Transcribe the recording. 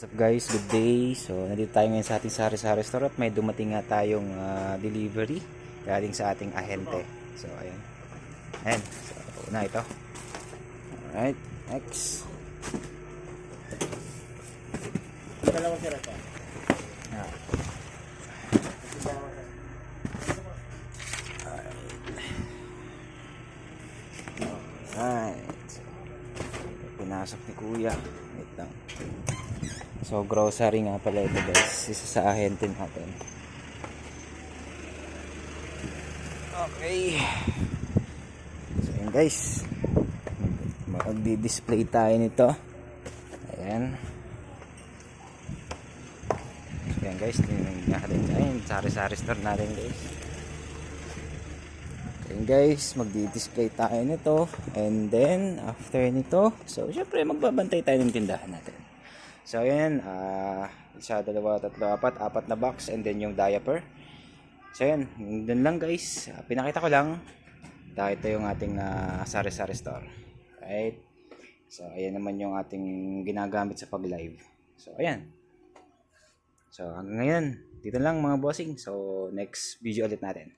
What's up guys, good day. So nandito tayo ngayon sa ating sari-sari store at may dumating nga tayong delivery galing sa ating ahente. So ayan. Ayan. So una ito. Alright, next. Dalawang sira pa. Ah. Alright. So, pinasok ni kuya. Wait lang. So grocery nga pala ito guys, isa sa ahente natin. Okay. So yun guys, magdi-display tayo nito. Ayan. So yan guys, tingnan natin. Ayan, sari-sari store natin guys. Ayan guys, magdi-display tayo nito. And then after nito, so syempre magbabantay tayo ng tindahan natin. So ayan, isa, dalawa, tatlo, apat na box, and then yung diaper. So ayan, dun lang guys, pinakita ko lang dahil ito yung ating sari-sari store. Right? So ayan naman yung ating ginagamit sa pag-live. So ayan. So hanggang ngayon, dito lang mga bossing. So next video ulit natin.